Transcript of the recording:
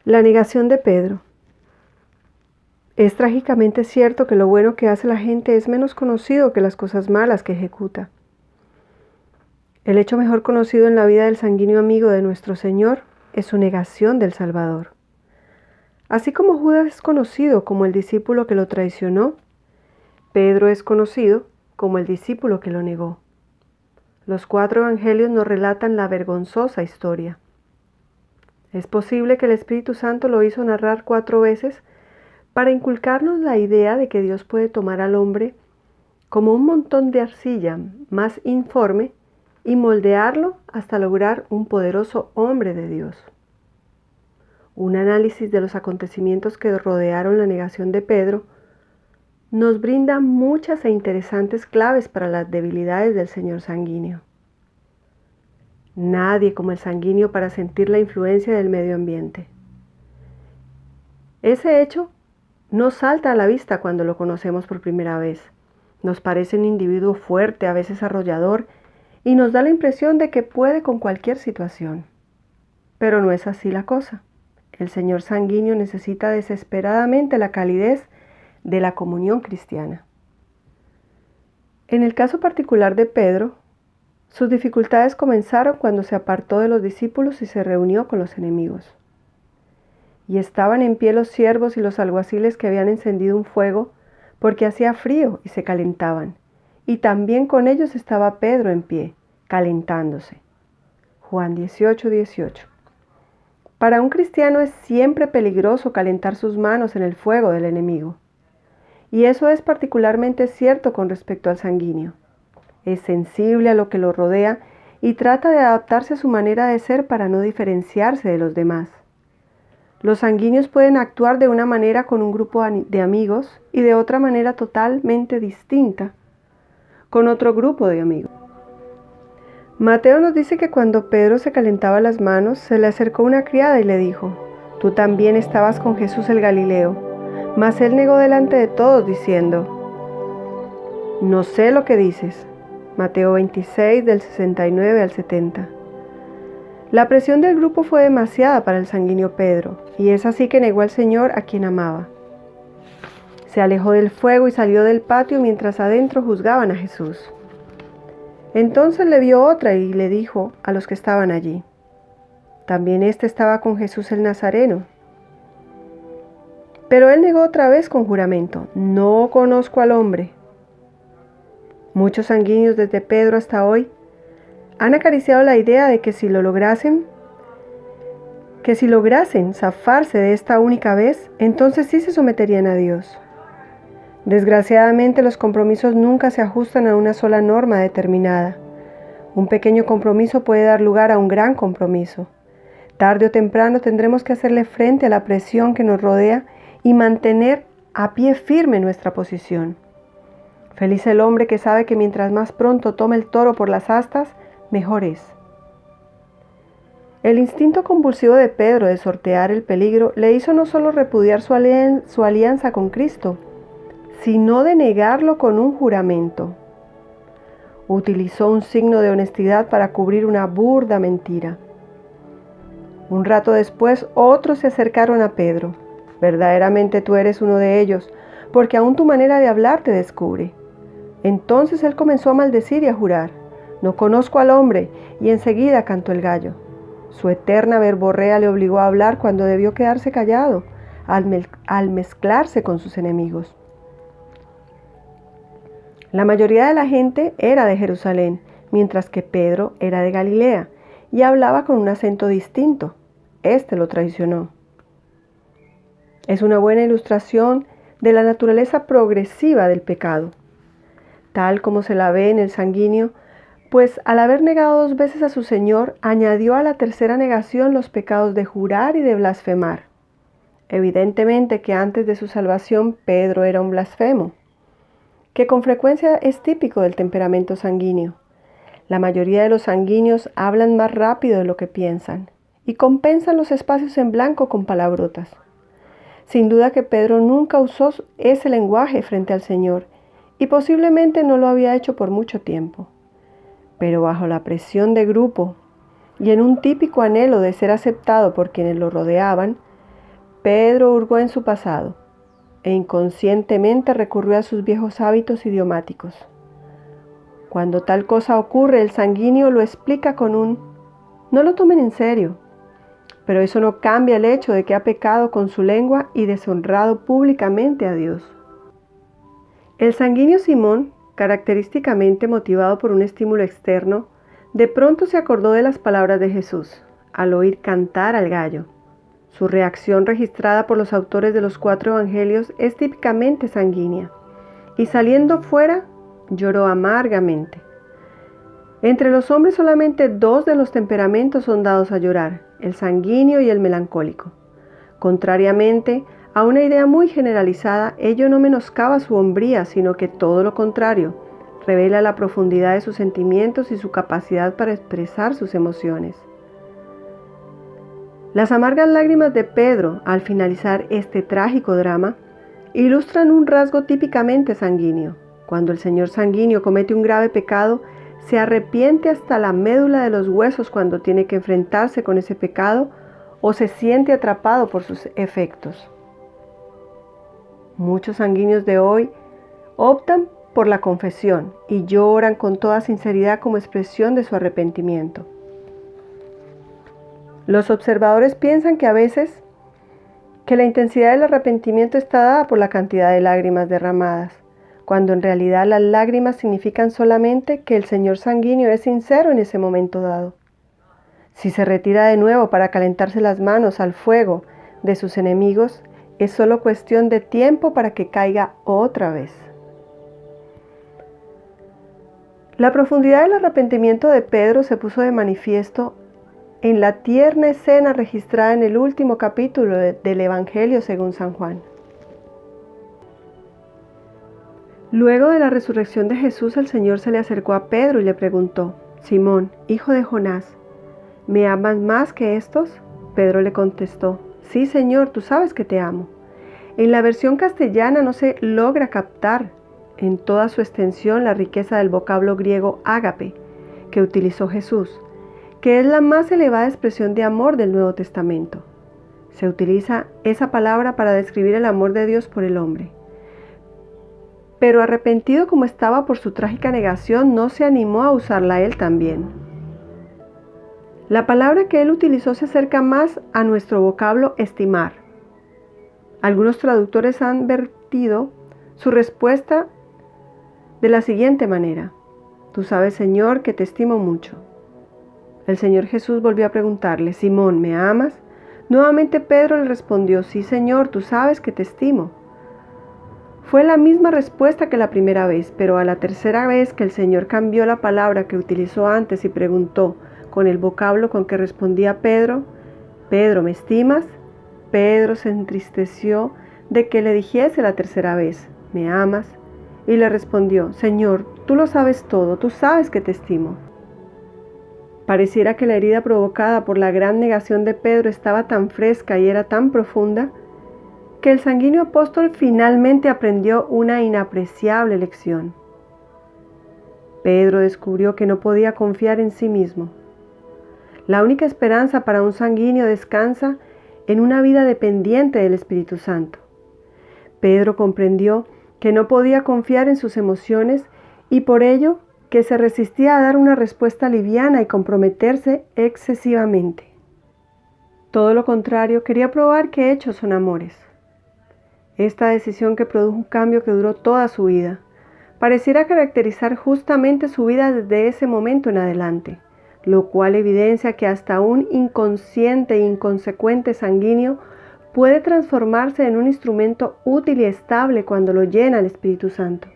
La negación de Pedro. Es trágicamente cierto que lo bueno que hace la gente es menos conocido que las cosas malas que ejecuta. El hecho mejor conocido en la vida del sanguíneo amigo de nuestro Señor es su negación del Salvador. Así como Judas es conocido como el discípulo que lo traicionó, Pedro es conocido como el discípulo que lo negó. Los 4 evangelios nos relatan la vergonzosa historia. Es posible que el Espíritu Santo lo hizo narrar 4 veces para inculcarnos la idea de que Dios puede tomar al hombre como un montón de arcilla más informe y moldearlo hasta lograr un poderoso hombre de Dios. Un análisis de los acontecimientos que rodearon la negación de Pedro nos brinda muchas e interesantes claves para las debilidades del señor sanguíneo. Nadie como el sanguíneo para sentir la influencia del medio ambiente. Ese hecho no salta a la vista cuando lo conocemos por primera vez. Nos parece un individuo fuerte, a veces arrollador, y nos da la impresión de que puede con cualquier situación. Pero no es así la cosa. El señor sanguíneo necesita desesperadamente la calidez de la comunión cristiana. En el caso particular de Pedro, sus dificultades comenzaron cuando se apartó de los discípulos y se reunió con los enemigos. Y estaban en pie los siervos y los alguaciles que habían encendido un fuego, porque hacía frío y se calentaban. Y también con ellos estaba Pedro en pie, calentándose. Juan 18:18. Para un cristiano es siempre peligroso calentar sus manos en el fuego del enemigo. Y eso es particularmente cierto con respecto al sanguíneo. Es sensible a lo que lo rodea y trata de adaptarse a su manera de ser para no diferenciarse de los demás. Los sanguíneos pueden actuar de una manera con un grupo de amigos y de otra manera totalmente distinta con otro grupo de amigos. Mateo nos dice que cuando Pedro se calentaba las manos, se le acercó una criada y le dijo: «Tú también estabas con Jesús el Galileo». Mas él negó delante de todos diciendo: «No sé lo que dices». Mateo 26, del 69 al 70. La presión del grupo fue demasiada para el sanguíneo Pedro, y es así que negó al Señor a quien amaba. Se alejó del fuego y salió del patio mientras adentro juzgaban a Jesús. Entonces le vio otra y le dijo a los que estaban allí: «También éste estaba con Jesús el Nazareno». Pero él negó otra vez con juramento: «No conozco al hombre». Muchos sanguíneos desde Pedro hasta hoy han acariciado la idea de que si lograsen zafarse de esta única vez, entonces sí se someterían a Dios. Desgraciadamente, los compromisos nunca se ajustan a una sola norma determinada. Un pequeño compromiso puede dar lugar a un gran compromiso. Tarde o temprano tendremos que hacerle frente a la presión que nos rodea y mantener a pie firme nuestra posición. Feliz el hombre que sabe que mientras más pronto tome el toro por las astas, mejor es. El instinto convulsivo de Pedro de sortear el peligro le hizo no solo repudiar su alianza con Cristo, sino de negarlo con un juramento. Utilizó un signo de honestidad para cubrir una burda mentira. Un rato después, otros se acercaron a Pedro. «Verdaderamente tú eres uno de ellos, porque aún tu manera de hablar te descubre». Entonces él comenzó a maldecir y a jurar: «No conozco al hombre», y enseguida cantó el gallo. Su eterna verborrea le obligó a hablar cuando debió quedarse callado, al mezclarse con sus enemigos. La mayoría de la gente era de Jerusalén, mientras que Pedro era de Galilea, y hablaba con un acento distinto. Este lo traicionó. Es una buena ilustración de la naturaleza progresiva del pecado, tal como se la ve en el sanguíneo, pues al haber negado 2 veces a su Señor, añadió a la tercera negación los pecados de jurar y de blasfemar. Evidentemente que antes de su salvación Pedro era un blasfemo, que con frecuencia es típico del temperamento sanguíneo. La mayoría de los sanguíneos hablan más rápido de lo que piensan y compensan los espacios en blanco con palabrotas. Sin duda que Pedro nunca usó ese lenguaje frente al Señor, y posiblemente no lo había hecho por mucho tiempo. Pero bajo la presión de grupo y en un típico anhelo de ser aceptado por quienes lo rodeaban, Pedro hurgó en su pasado e inconscientemente recurrió a sus viejos hábitos idiomáticos. Cuando tal cosa ocurre, el sanguíneo lo explica con un "no lo tomen en serio", pero eso no cambia el hecho de que ha pecado con su lengua y deshonrado públicamente a Dios. El sanguíneo Simón, característicamente motivado por un estímulo externo, de pronto se acordó de las palabras de Jesús al oír cantar al gallo. Su reacción, registrada por los autores de los 4 evangelios, es típicamente sanguínea, y saliendo fuera, lloró amargamente. Entre los hombres solamente 2 de los temperamentos son dados a llorar, el sanguíneo y el melancólico. Contrariamente a una idea muy generalizada, ello no menoscaba su hombría, sino que todo lo contrario, revela la profundidad de sus sentimientos y su capacidad para expresar sus emociones. Las amargas lágrimas de Pedro, al finalizar este trágico drama, ilustran un rasgo típicamente sanguíneo. Cuando el señor sanguíneo comete un grave pecado, se arrepiente hasta la médula de los huesos cuando tiene que enfrentarse con ese pecado o se siente atrapado por sus efectos. Muchos sanguíneos de hoy optan por la confesión y lloran con toda sinceridad como expresión de su arrepentimiento. Los observadores piensan que a veces que la intensidad del arrepentimiento está dada por la cantidad de lágrimas derramadas, cuando en realidad las lágrimas significan solamente que el señor sanguíneo es sincero en ese momento dado. Si se retira de nuevo para calentarse las manos al fuego de sus enemigos, es solo cuestión de tiempo para que caiga otra vez. La profundidad del arrepentimiento de Pedro se puso de manifiesto en la tierna escena registrada en el último capítulo del Evangelio según San Juan. Luego de la resurrección de Jesús, el Señor se le acercó a Pedro y le preguntó: «Simón, hijo de Jonás, ¿me amas más que estos?». Pedro le contestó: «Sí, Señor, tú sabes que te amo». En la versión castellana no se logra captar en toda su extensión la riqueza del vocablo griego ágape que utilizó Jesús, que es la más elevada expresión de amor del Nuevo Testamento. Se utiliza esa palabra para describir el amor de Dios por el hombre. Pero arrepentido como estaba por su trágica negación, no se animó a usarla él también. La palabra que él utilizó se acerca más a nuestro vocablo estimar. Algunos traductores han vertido su respuesta de la siguiente manera: «Tú sabes, Señor, que te estimo mucho». El Señor Jesús volvió a preguntarle: «Simón, ¿me amas?». Nuevamente Pedro le respondió: «Sí, Señor, tú sabes que te estimo». Fue la misma respuesta que la primera vez, pero a la tercera vez que el Señor cambió la palabra que utilizó antes y preguntó con el vocablo con que respondía Pedro: «Pedro, ¿me estimas?», Pedro se entristeció de que le dijese la tercera vez: «¿Me amas?», y le respondió: «Señor, tú lo sabes todo, tú sabes que te estimo». Pareciera que la herida provocada por la gran negación de Pedro estaba tan fresca y era tan profunda que el sanguíneo apóstol finalmente aprendió una inapreciable lección. Pedro descubrió que no podía confiar en sí mismo. La única esperanza para un sanguíneo descansa en una vida dependiente del Espíritu Santo. Pedro comprendió que no podía confiar en sus emociones y por ello que se resistía a dar una respuesta liviana y comprometerse excesivamente. Todo lo contrario, quería probar que hechos son amores. Esta decisión, que produjo un cambio que duró toda su vida, pareciera caracterizar justamente su vida desde ese momento en adelante, lo cual evidencia que hasta un inconsciente e inconsecuente sanguíneo puede transformarse en un instrumento útil y estable cuando lo llena el Espíritu Santo.